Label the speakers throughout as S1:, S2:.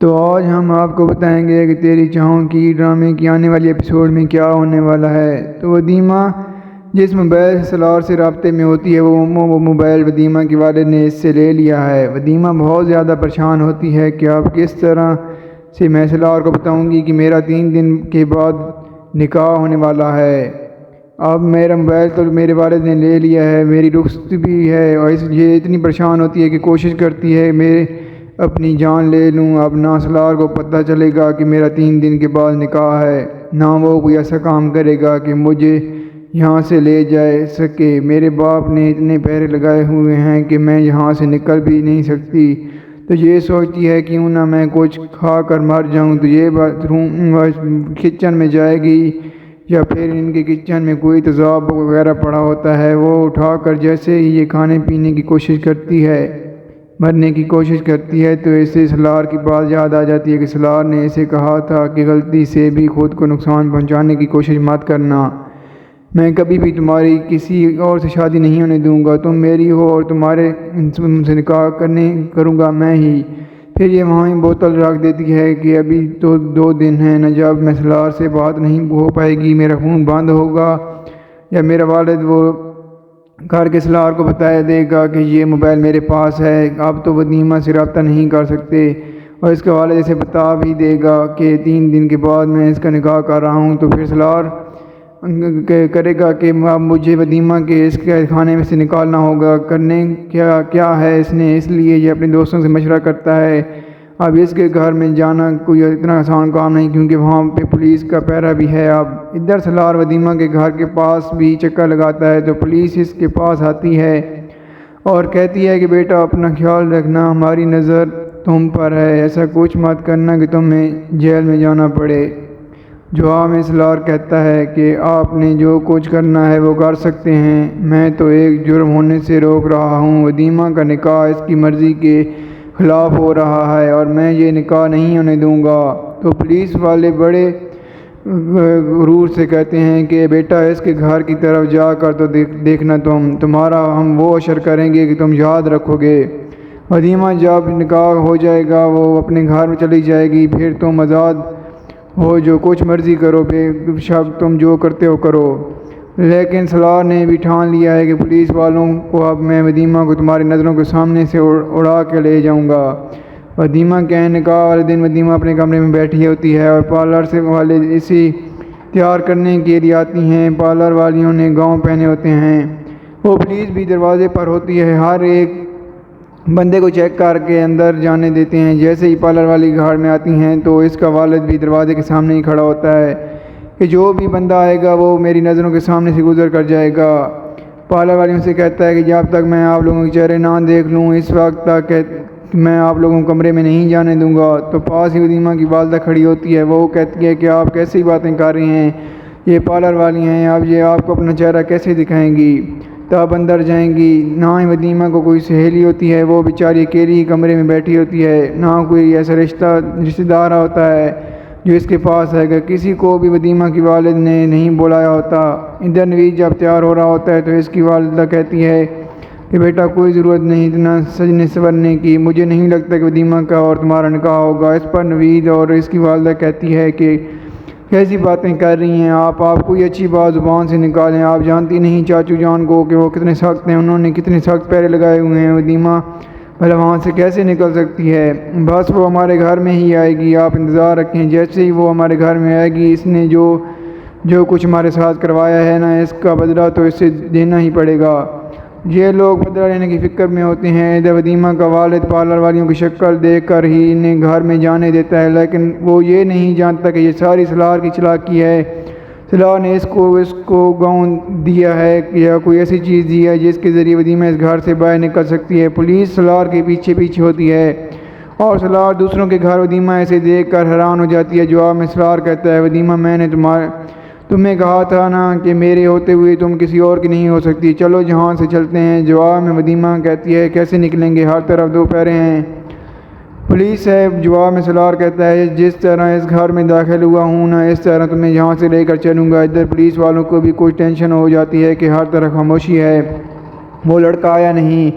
S1: تو آج ہم آپ کو بتائیں گے کہ تیری چاہوں کی ڈرامے کی آنے والی ایپیسوڈ میں کیا ہونے والا ہے۔ تو ودیمہ جس موبائل سلار سے رابطے میں ہوتی ہے وہ موبائل ودیمہ کے والد نے اس سے لے لیا ہے۔ ودیمہ بہت زیادہ پریشان ہوتی ہے کہ اب کس طرح سے میں سلار کو بتاؤں گی کہ میرا 3 دن کے بعد نکاح ہونے والا ہے۔ اب میرا موبائل تو میرے والد نے لے لیا ہے، میری رخصت بھی ہے، اور اس لیے اتنی پریشان ہوتی ہے کہ کوشش کرتی ہے میں اپنی جان لے لوں۔ اب نہ سلار کو پتہ چلے گا کہ میرا 3 دن کے بعد نکاح ہے، نہ وہ کوئی ایسا کام کرے گا کہ مجھے یہاں سے لے جائے سکے۔ میرے باپ نے اتنے پہرے لگائے ہوئے ہیں کہ میں یہاں سے نکل بھی نہیں سکتی۔ تو یہ سوچتی ہے کیوں نہ میں کچھ کھا کر مر جاؤں۔ تو یہ بات کچن میں جائے گی، یا پھر ان کے کچن میں کوئی تیزاب وغیرہ پڑا ہوتا ہے، وہ اٹھا کر جیسے ہی یہ کھانے پینے کی کوشش کرتی ہے، مرنے کی کوشش کرتی ہے، تو اسے سلار کی بات یاد آ جاتی ہے کہ سلار نے اسے کہا تھا کہ غلطی سے بھی خود کو نقصان پہنچانے کی کوشش مت کرنا۔ میں کبھی بھی تمہاری کسی اور سے شادی نہیں ہونے دوں گا، تم میری ہو اور تمہارے سے نکاح کروں گا میں ہی۔ پھر یہ وہیں بوتل رکھ دیتی ہے کہ ابھی تو 2 دن ہیں، نہ جب میں سلار سے بات نہیں ہو پائے گی میرا خون بند ہوگا، یا میرا والد وہ گھر کے سلار کو بتا دے گا کہ یہ موبائل میرے پاس ہے۔ اب تو ودیمہ سے رابطہ نہیں کر سکتے، اور اس کا والد اسے بتا بھی دے گا کہ 3 دن کے بعد میں اس کا نکاح کر رہا ہوں۔ تو پھر سلار کرے گا کہ اب مجھے ودیمہ کے اس کے کھانے میں سے نکالنا ہوگا، کرنے کیا ہے اس نے۔ اس لیے یہ اپنے دوستوں سے مشورہ کرتا ہے۔ اب اس کے گھر میں جانا کوئی اتنا آسان کام نہیں، کیونکہ وہاں پہ پولیس کا پہرا بھی ہے۔ اب ادھر سلار ودیمہ کے گھر کے پاس بھی چکر لگاتا ہے، تو پولیس اس کے پاس آتی ہے اور کہتی ہے کہ بیٹا اپنا خیال رکھنا، ہماری نظر تم پر ہے، ایسا کچھ مت کرنا کہ تمہیں جیل میں جانا پڑے۔ جواب میں سلار کہتا ہے کہ آپ نے جو کچھ کرنا ہے وہ کر سکتے ہیں، میں تو ایک جرم ہونے سے روک رہا ہوں۔ ودیمہ کا نکاح اس کی مرضی کے خلاف ہو رہا ہے اور میں یہ نکاح نہیں ہونے دوں گا۔ تو پولیس والے بڑے غرور سے کہتے ہیں کہ بیٹا اس کے گھر کی طرف جا کر تو دیکھنا، تمہارا ہم وہ اشر کریں گے کہ تم یاد رکھو گے۔ ودیمہ جب نکاح ہو جائے گا وہ اپنے گھر میں چلی جائے گی، پھر تم آزاد ہو، جو کچھ مرضی کرو، بے شک تم جو کرتے ہو کرو۔ لیکن سلار نے بھی ٹھان لیا ہے کہ پولیس والوں کو اب میں ودیمہ کو تمہاری نظروں کے سامنے سے اڑا کے لے جاؤں گا۔ ودیمہ کے نکاح والے دن ودیمہ اپنے کمرے میں بیٹھی ہوتی ہے اور پارلر سے والے اسے تیار کرنے کے لیے آتی ہیں۔ پارلر والیوں نے گاؤن پہنے ہوتے ہیں، وہ پولیس بھی دروازے پر ہوتی ہے، ہر ایک بندے کو چیک کر کے اندر جانے دیتے ہیں۔ جیسے ہی پارلر والی گھر میں آتی ہیں تو اس کا والد بھی دروازے کے سامنے ہی کھڑا ہوتا ہے کہ جو بھی بندہ آئے گا وہ میری نظروں کے سامنے سے گزر کر جائے گا۔ پارلر والیوں سے کہتا ہے کہ جب تک میں آپ لوگوں کے چہرے نہ دیکھ لوں اس وقت تک میں آپ لوگوں کو کمرے میں نہیں جانے دوں گا۔ تو پاس ہی ودیمہ کی والدہ کھڑی ہوتی ہے، وہ کہتی ہے کہ آپ کیسی باتیں کر رہی ہیں، یہ پارلر والی ہیں، اب یہ آپ کو اپنا چہرہ کیسے دکھائیں گی، تب اندر جائیں گی۔ نہ ہی ودیمہ کو کوئی سہیلی ہوتی ہے، وہ بیچاری اکیلی کمرے میں بیٹھی ہوتی ہے، نہ کوئی ایسا رشتہ دار ہوتا ہے جو اس کے پاس ہے گا، کسی کو بھی ودیمہ کی والد نے نہیں بلایا ہوتا۔ ادھر نوید جب تیار ہو رہا ہوتا ہے تو اس کی والدہ کہتی ہے کہ بیٹا کوئی ضرورت نہیں اتنا سجنے سنورنے کی، مجھے نہیں لگتا کہ ودیمہ کا اور تمہارا نکاح ہوگا۔ اس پر نوید اور اس کی والدہ کہتی ہے کہ کیسی باتیں کر رہی ہیں آپ کوئی اچھی بات زبان سے نکالیں، آپ جانتی نہیں چاچو جان کو کہ وہ کتنے سخت ہیں، انہوں نے کتنے سخت پہرے لگائے ہوئے ہیں، ودیمہ بھلا وہاں سے کیسے نکل سکتی ہے، بس وہ ہمارے گھر میں ہی آئے گی، آپ انتظار رکھیں، جیسے ہی وہ ہمارے گھر میں آئے گی اس نے جو کچھ ہمارے ساتھ کروایا ہے نا، اس کا بدلہ تو اسے دینا ہی پڑے گا۔ یہ لوگ بدلہ لینے کی فکر میں ہوتے ہیں۔ ادھر ودیمہ کا والد پارلر والیوں کی شکل دیکھ کر ہی انہیں گھر میں جانے دیتا ہے، لیکن وہ یہ نہیں جانتا کہ یہ ساری سلار کی چالاکی ہے۔ سلار نے اس کو گاؤن دیا ہے یا کوئی ایسی چیز دی ہے جس کے ذریعے ودیمہ اس گھر سے باہر نکل سکتی ہے۔ پولیس سلار کے پیچھے ہوتی ہے اور سلار دوسروں کے گھر ودیمہ اسے دیکھ کر حیران ہو جاتی ہے۔ جواب میں سلار کہتا ہے ودیمہ میں نے تمہیں کہا تھا نا کہ میرے ہوتے ہوئے تم کسی اور کی نہیں ہو سکتی، چلو جہاں سے چلتے ہیں۔ جواب میں ودیمہ کہتی ہے کیسے نکلیں گے، ہر طرف 2 پہرے ہیں۔ پولیس ہے جواب میں سلار کہتا ہے جس طرح اس گھر میں داخل ہوا ہوں نا اس طرح تمہیں یہاں سے لے کر چلوں گا۔ ادھر پولیس والوں کو بھی کچھ ٹینشن ہو جاتی ہے کہ ہر طرف خاموشی ہے، وہ لڑکا آیا نہیں،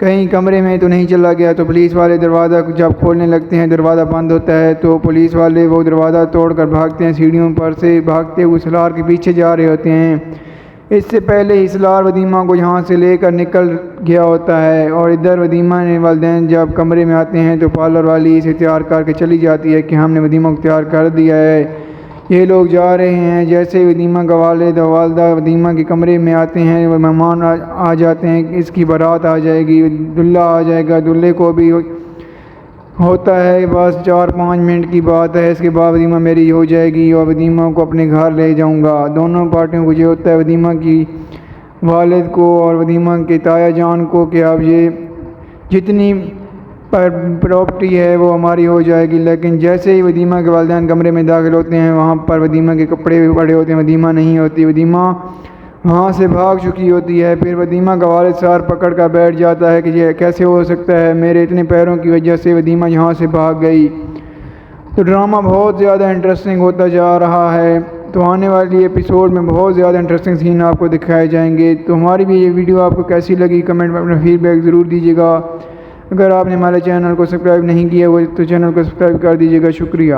S1: کہیں کمرے میں تو نہیں چلا گیا، تو پولیس والے دروازہ جب کھولنے لگتے ہیں دروازہ بند ہوتا ہے، تو پولیس والے وہ دروازہ توڑ کر بھاگتے ہیں، سیڑھیوں پر سے بھاگتے ہوئے سالار کے پیچھے جا رہے ہوتے ہیں۔ اس سے پہلے ہی سالار ودیمہ کو یہاں سے لے کر نکل گیا ہوتا ہے، اور ادھر ودیمہ نے والدین جب کمرے میں آتے ہیں تو پارلر والی اسے تیار کر کے چلی جاتی ہے کہ ہم نے ودیمہ کو تیار کر دیا ہے، یہ لوگ جا رہے ہیں۔ جیسے ہی ودیمہ کا والد و والدہ ودیمہ کے کمرے میں آتے ہیں، وہ مہمان آ جاتے ہیں، اس کی بارات آ جائے گی، دلہا آ جائے گا، دلہے کو بھی ہوتا ہے بس 4-5 منٹ کی بات ہے، اس کے بعد ودیمہ میری ہو جائے گی اور ودیمہ کو اپنے گھر لے جاؤں گا۔ دونوں پارٹیوں کو یہ ہوتا ہے، ودیمہ کی والد کو اور ودیمہ کے تایا جان کو، کہ اب یہ جتنی پراپرٹی ہے وہ ہماری ہو جائے گی۔ لیکن جیسے ہی ودیمہ کے والدین کمرے میں داخل ہوتے ہیں، وہاں پر ودیمہ کے کپڑے بھی پڑے ہوتے ہیں، ودیمہ نہیں ہوتی، ودیمہ وہاں سے بھاگ چکی ہوتی ہے۔ پھر ودیمہ کا والد سر پکڑ کر بیٹھ جاتا ہے کہ یہ کیسے ہو سکتا ہے، میرے اتنے پیروں کی وجہ سے ودیمہ یہاں سے بھاگ گئی۔ تو ڈرامہ بہت زیادہ انٹرسٹنگ ہوتا جا رہا ہے، تو آنے والی ایپیسوڈ میں بہت زیادہ انٹرسٹنگ سین آپ کو دکھائے جائیں گے۔ تو ہماری بھی یہ ویڈیو آپ کو کیسی لگی کمنٹ میں اپنا فیڈ بیک ضرور دیجیے گا۔ اگر آپ نے ہمارے چینل کو سبسکرائب نہیں کیا ہوا تو چینل کو سبسکرائب کر دیجیے گا۔ شکریہ۔